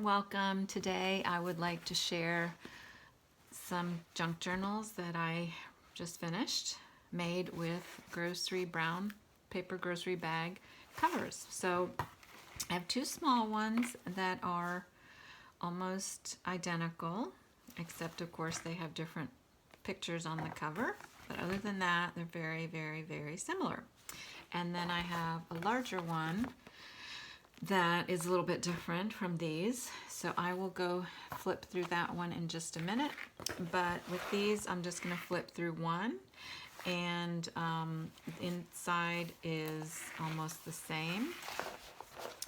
welcome. Today I would like to share some junk journals that I just finished, made with brown paper grocery bag covers. So I have two small ones that are almost identical, except of course they have different pictures on the cover. But other than that, they're very, very, very similar. And then I have a larger one that is a little bit different from these. So I will go flip through that one in just a minute. But with these, I'm just going to flip through one. And inside is almost the same.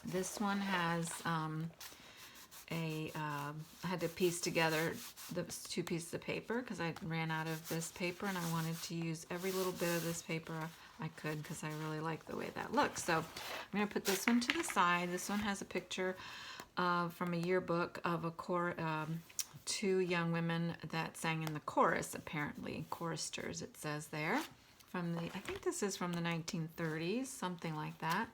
This one has I had to piece together the two pieces of paper because I ran out of this paper and I wanted to use every little bit of this paper I could because I really like the way that looks. So I'm going to put this one to the side. This one has a picture from a yearbook of two young women that sang in the chorus, apparently. Choristers, it says there. I think this is from the 1930s, something like that.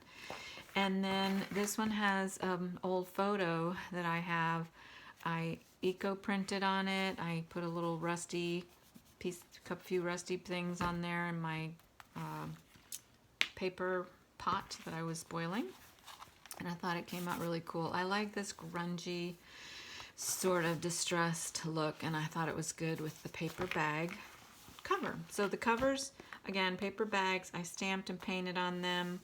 And then this one has an old photo that I have. I eco-printed on it. I put a little rusty piece, a few rusty things on there in my paper pot that I was boiling. And I thought it came out really cool. I like this grungy, sort of distressed look, and I thought it was good with the paper bag cover. So the covers, again, paper bags, I stamped and painted on them.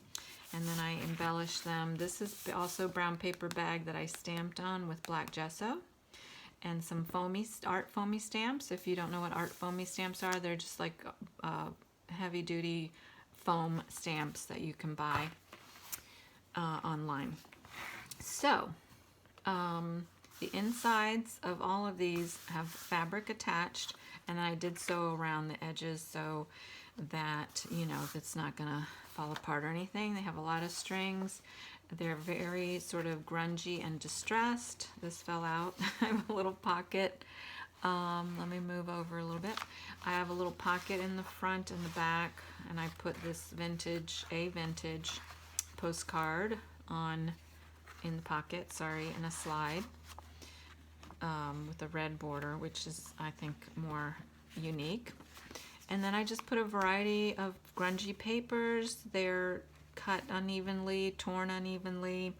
And then I embellished them. This is also brown paper bag that I stamped on with black gesso and some art foamy stamps. If you don't know what art foamy stamps are, they're just like heavy duty foam stamps that you can buy online. So the insides of all of these have fabric attached, and I did sew around the edges so that, you know, it's not gonna fall apart or anything. They have a lot of strings. They're very sort of grungy and distressed. This fell out. I have a little pocket. Let me move over a little bit. I have a little pocket in the front and the back, and I put this vintage postcard in the pocket, in a slide with a red border, which is, I think, more unique. And then I just put a variety of grungy papers. They're cut unevenly, torn unevenly.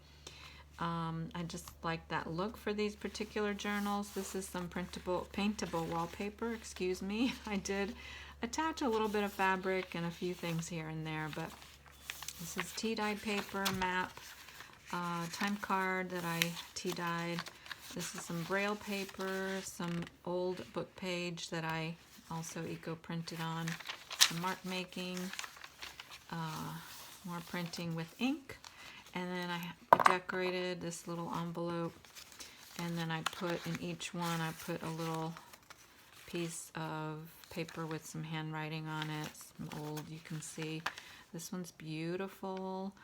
I just like that look for these particular journals. This is some paintable wallpaper, excuse me. I did attach a little bit of fabric and a few things here and there, but this is tea-dyed paper, map, time card that I tea-dyed. This is some braille paper, some old book page that I also eco-printed on, some mark making, more printing with ink, and then I decorated this little envelope, and then I put in each one, I put a little piece of paper with some handwriting on it, some old, you can see. This one's beautiful.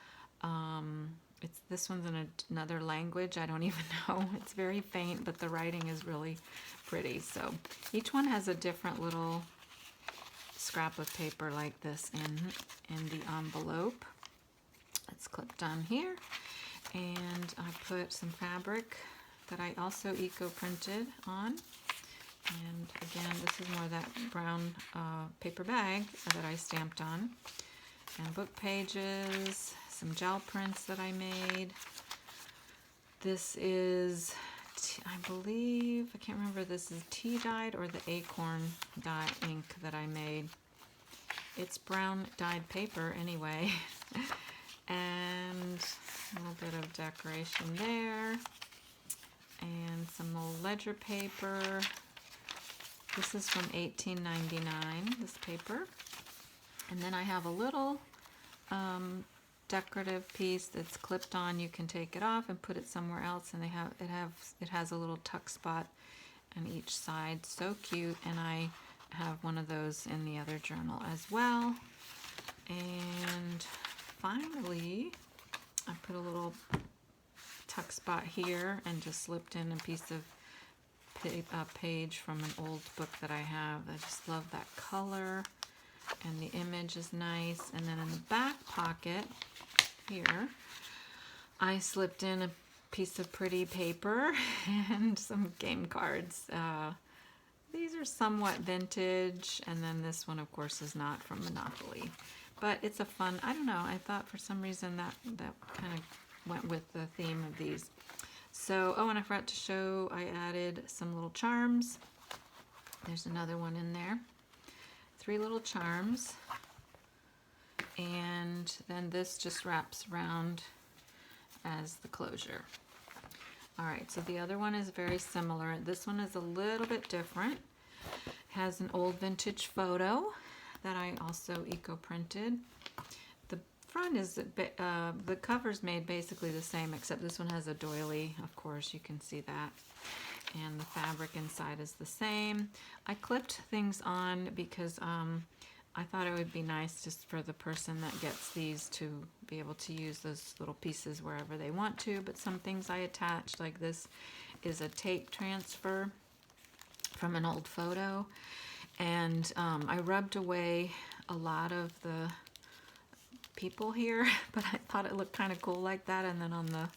This one's in another language, I don't even know. It's very faint, but the writing is really pretty. So each one has a different little scrap of paper like this in the envelope. It's clipped on here. And I put some fabric that I also eco-printed on. And again, this is more of that brown paper bag that I stamped on. And book pages, some gel prints that I made. This is, I believe, I can't remember if this is tea dyed or the acorn dye ink that I made. It's brown dyed paper anyway. And a little bit of decoration there. And some old ledger paper. This is from 1899, this paper. And then I have a little decorative piece that's clipped on. You can take it off and put it somewhere else, and it has a little tuck spot on each side. So cute. And I have one of those in the other journal as well. And finally, I put a little tuck spot here and just slipped in a piece of page from an old book that I have. I just love that color, and the image is nice. And then in the back pocket here, I slipped in a piece of pretty paper and some game cards. These are somewhat vintage, and then this one, of course, is not from Monopoly. But it's a fun, I don't know, I thought for some reason that kind of went with the theme of these. So, oh, and I forgot to show, I added some little charms. There's another one in there. 3 little charms. And then this just wraps around as the closure. All right, so the other one is very similar. This one is a little bit different. It has an old vintage photo that I also eco-printed. The front is, the cover's made basically the same, except this one has a doily, of course, you can see that. And the fabric inside is the same. I clipped things on because I thought it would be nice just for the person that gets these to be able to use those little pieces wherever they want to, but some things I attached, like this is a tape transfer from an old photo, and I rubbed away a lot of the people here, but I thought it looked kind of cool like that, and then on the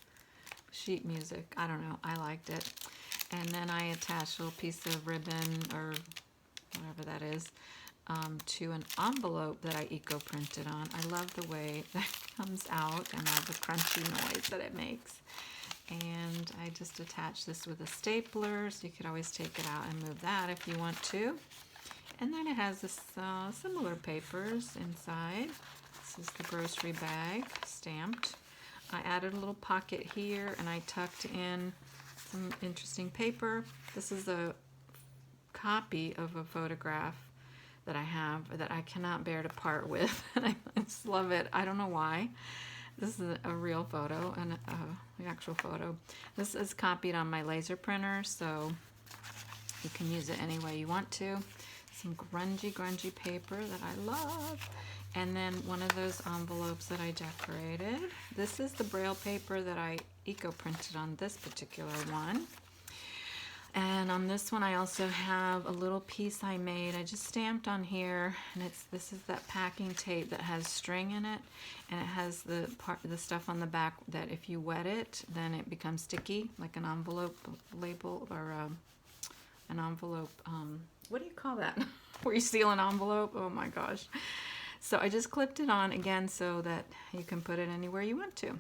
sheet music, I don't know, I liked it. And then I attached a little piece of ribbon, or whatever that is, to an envelope that I eco-printed on. I love the way that comes out and all the crunchy noise that it makes. And I just attached this with a stapler, so you could always take it out and move that if you want to. And then it has this similar papers inside. This is the grocery bag, stamped. I added a little pocket here, and I tucked in some interesting paper. This is a copy of a photograph that I have that I cannot bear to part with. And I just love it. I don't know why. This is a real photo, and the actual photo. This is copied on my laser printer, so you can use it any way you want to. Some grungy paper that I love. And then one of those envelopes that I decorated. This is the Braille paper that I eco-printed on this particular one. And on this one I also have a little piece I made. I just stamped on here, and this is that packing tape that has string in it, and it has the stuff on the back that if you wet it, then it becomes sticky, like an envelope label, or an envelope, what do you call that? Where you seal an envelope? Oh my gosh. So I just clipped it on again so that you can put it anywhere you want to.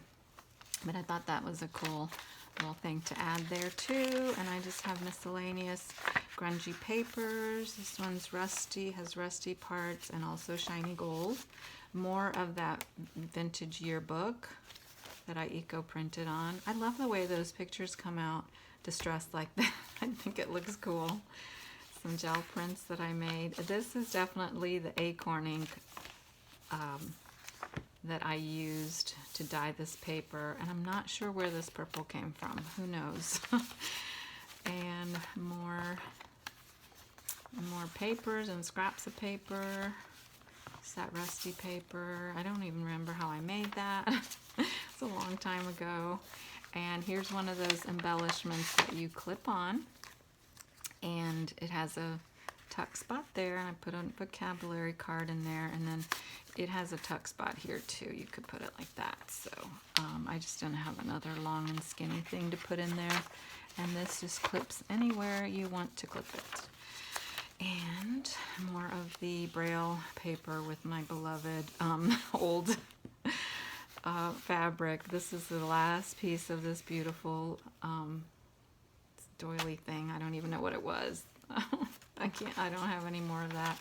But I thought that was a cool little thing to add there too. And I just have miscellaneous grungy papers. This one's rusty, has rusty parts, and also shiny gold. More of that vintage yearbook that I eco-printed on. I love the way those pictures come out distressed like that. I think it looks cool. Some gel prints that I made. This is definitely the acorn ink that I used to dye this paper, and I'm not sure where this purple came from. Who knows? And more papers and scraps of paper. It's that rusty paper. I don't even remember how I made that. It's a long time ago. And here's one of those embellishments that you clip on, and it has a tuck spot there, and I put a vocabulary card in there, and then it has a tuck spot here too. You could put it like that. So I just didn't have another long and skinny thing to put in there, and this just clips anywhere you want to clip it. And more of the Braille paper with my beloved old fabric. This is the last piece of this beautiful doily thing. I don't even know what it was. I don't have any more of that.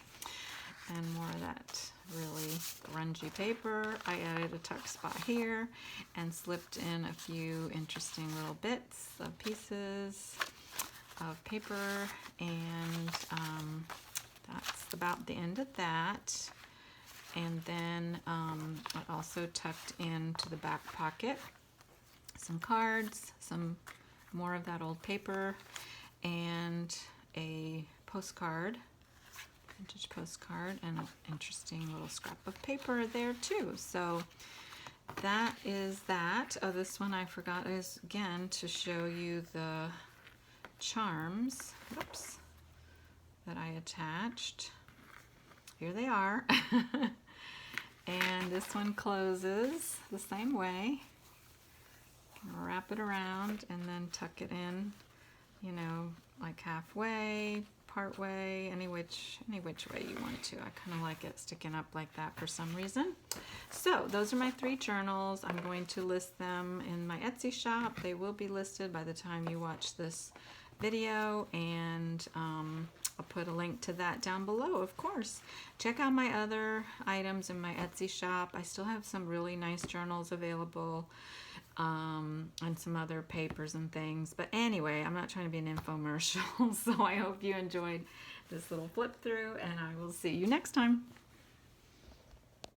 And more of that really grungy paper. I added a tuck spot here and slipped in a few interesting little bits of pieces of paper, and that's about the end of that. And then I also tucked into the back pocket some cards, some more of that old paper, and a postcard, vintage postcard, and an interesting little scrap of paper there too. So that is that. Oh, this one I forgot is, again, to show you the charms, oops, that I attached. Here they are. And this one closes the same way. wrap it around and then tuck it in, you know, like halfway, part way, any which way you want to. I kind of like it sticking up like that for some reason. So those are my 3 journals. I'm going to list them in my Etsy shop. They will be listed by the time you watch this video, and I'll put a link to that down below, of course. Check out my other items in my Etsy shop. I still have some really nice journals available, and some other papers and things. But anyway, I'm not trying to be an infomercial, so I hope you enjoyed this little flip through, and I will see you next time.